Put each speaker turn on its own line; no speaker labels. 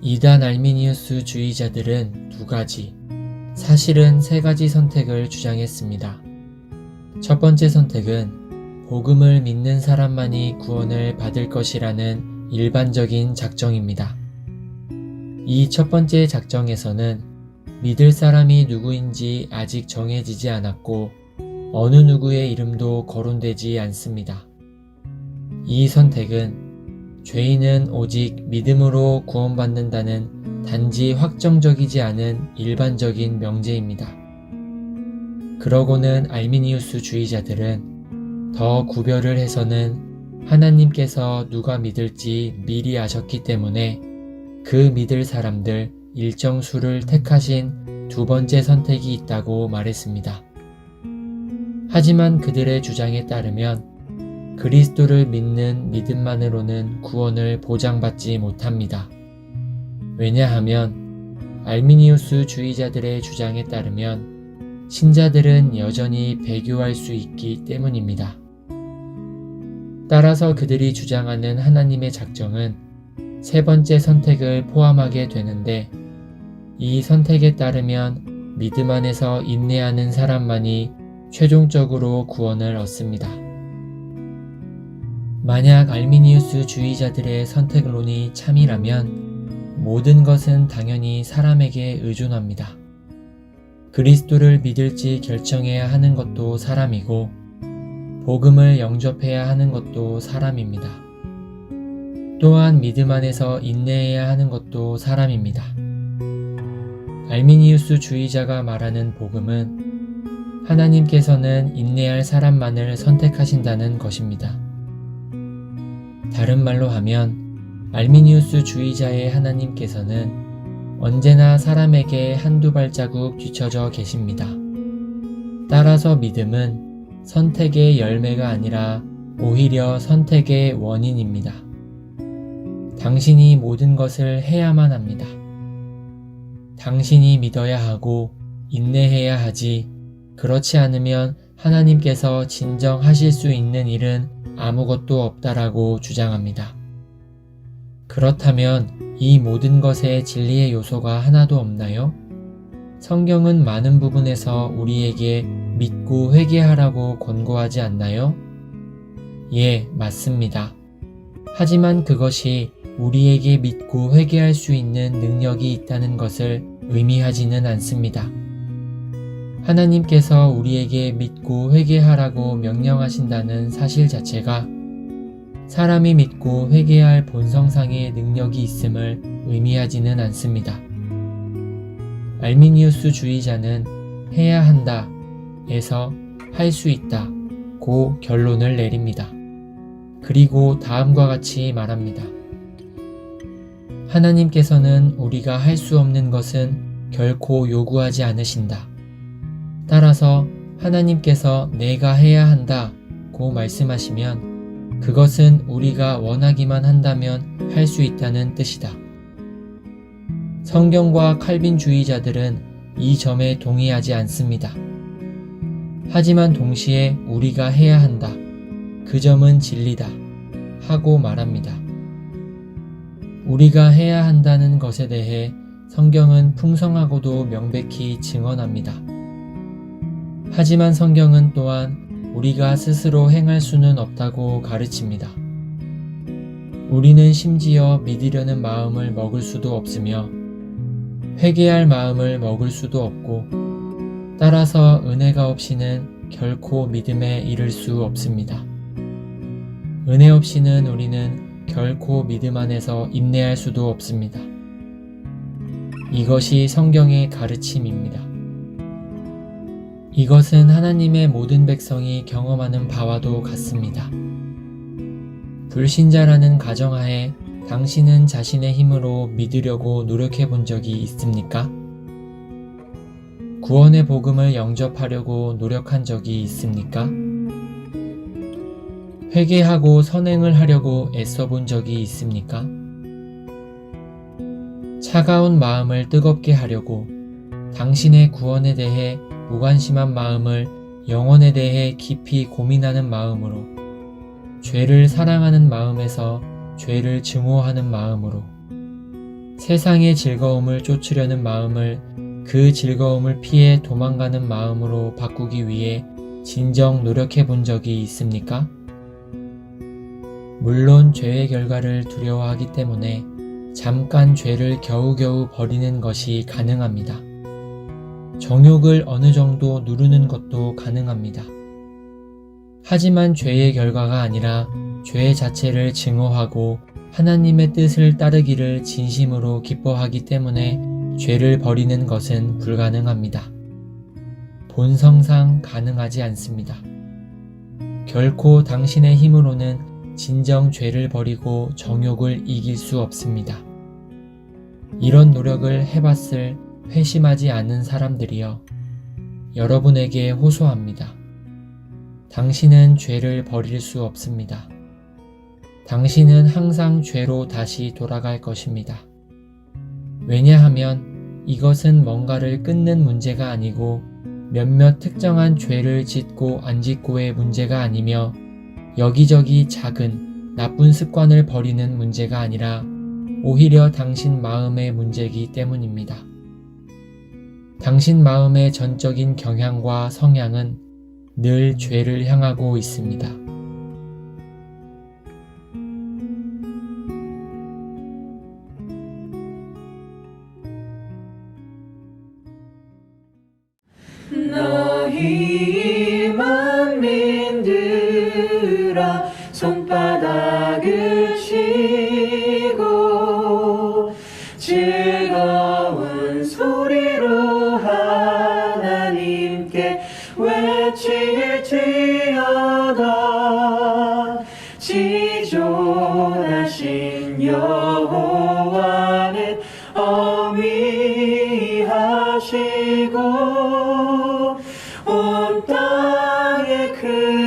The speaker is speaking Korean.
이단 알미니우스 주의자들은 두 가지, 사실은 세 가지 선택을 주장했습니다. 첫 번째 선택은 복음을 믿는 사람만이 구원을 받을 것이라는 일반적인 작정입니다. 이 첫 번째 작정에서는 믿을 사람이 누구인지 아직 정해지지 않았고 어느 누구의 이름도 거론되지 않습니다. 이 선택은 죄인은 오직 믿음으로 구원받는다는 단지 확정적이지 않은 일반적인 명제입니다. 그러고는 알미니우스 주의자들은 더 구별을 해서는 하나님께서 누가 믿을지 미리 아셨기 때문에 그 믿을 사람들 일정 수를 택하신 두 번째 선택이 있다고 말했습니다. 하지만 그들의 주장에 따르면 그리스도를 믿는 믿음만으로는 구원을 보장받지 못합니다. 왜냐하면 알미니우스 주의자들의 주장에 따르면 신자들은 여전히 배교할 수 있기 때문입니다. 따라서 그들이 주장하는 하나님의 작정은 세 번째 선택을 포함하게 되는데 이 선택에 따르면 믿음 안에서 인내하는 사람만이 최종적으로 구원을 얻습니다. 만약 알미니우스 주의자들의 선택론이 참이라면 모든 것은 당연히 사람에게 의존합니다. 그리스도를 믿을지 결정해야 하는 것도 사람이고 복음을 영접해야 하는 것도 사람입니다. 또한 믿음 안에서 인내해야 하는 것도 사람입니다. 알미니우스 주의자가 말하는 복음은 하나님께서는 인내할 사람만을 선택하신다는 것입니다. 다른 말로 하면 알미니우스 주의자의 하나님께서는 언제나 사람에게 한두 발자국 뒤처져 계십니다. 따라서 믿음은 선택의 열매가 아니라 오히려 선택의 원인입니다. 당신이 모든 것을 해야만 합니다. 당신이 믿어야 하고 인내해야 하지, 그렇지 않으면 하나님께서 진정하실 수 있는 일은 아무것도 없다라고 주장합니다. 그렇다면 이 모든 것에 진리의 요소가 하나도 없나요? 성경은 많은 부분에서 우리에게 믿고 회개하라고 권고하지 않나요? 예, 맞습니다. 하지만 그것이 우리에게 믿고 회개할 수 있는 능력이 있다는 것을 의미하지는 않습니다. 하나님께서 우리에게 믿고 회개하라고 명령하신다는 사실 자체가 사람이 믿고 회개할 본성상의 능력이 있음을 의미하지는 않습니다. 알미니우스 주의자는 해야 한다 에서 할 수 있다 고 결론을 내립니다. 그리고 다음과 같이 말합니다. 하나님께서는 우리가 할 수 없는 것은 결코 요구하지 않으신다. 따라서 하나님께서 내가 해야 한다 고 말씀하시면 그것은 우리가 원하기만 한다면 할 수 있다는 뜻이다. 성경과 칼빈주의자들은 이 점에 동의하지 않습니다. 하지만 동시에 우리가 해야 한다. 그 점은 진리다. 하고 말합니다. 우리가 해야 한다는 것에 대해 성경은 풍성하고도 명백히 증언합니다. 하지만 성경은 또한 우리가 스스로 행할 수는 없다고 가르칩니다. 우리는 심지어 믿으려는 마음을 먹을 수도 없으며 회개할 마음을 먹을 수도 없고 따라서 은혜가 없이는 결코 믿음에 이를 수 없습니다. 은혜 없이는 우리는 결코 믿음 안에서 인내할 수도 없습니다. 이것이 성경의 가르침입니다. 이것은 하나님의 모든 백성이 경험하는 바와도 같습니다. 불신자라는 가정하에 당신은 자신의 힘으로 믿으려고 노력해 본 적이 있습니까? 구원의 복음을 영접하려고 노력한 적이 있습니까? 회개하고 선행을 하려고 애써본 적이 있습니까? 차가운 마음을 뜨겁게 하려고 당신의 구원에 대해 무관심한 마음을 영혼에 대해 깊이 고민하는 마음으로, 죄를 사랑하는 마음에서 죄를 증오하는 마음으로, 세상의 즐거움을 쫓으려는 마음을 그 즐거움을 피해 도망가는 마음으로 바꾸기 위해 진정 노력해 본 적이 있습니까? 물론 죄의 결과를 두려워하기 때문에 잠깐 죄를 겨우겨우 버리는 것이 가능합니다. 정욕을 어느 정도 누르는 것도 가능합니다. 하지만 죄의 결과가 아니라 죄 자체를 증오하고 하나님의 뜻을 따르기를 진심으로 기뻐하기 때문에 죄를 버리는 것은 불가능합니다. 본성상 가능하지 않습니다. 결코 당신의 힘으로는 진정 죄를 버리고 정욕을 이길 수 없습니다. 이런 노력을 해봤을 회심하지 않는 사람들이여, 여러분에게 호소합니다. 당신은 죄를 버릴 수 없습니다. 당신은 항상 죄로 다시 돌아갈 것입니다. 왜냐하면 이것은 뭔가를 끊는 문제가 아니고 몇몇 특정한 죄를 짓고 안 짓고의 문제가 아니며 여기저기 작은 나쁜 습관을 버리는 문제가 아니라 오히려 당신 마음의 문제이기 때문입니다. 당신 마음의 전적인 경향과 성향은 늘 죄를 향하고 있습니다.
너희 만민들아 손바닥을 치고 즐거운 소리로 하나님께 외칠지어다. 지존하신 여호와는 어미하시고 온 땅에 그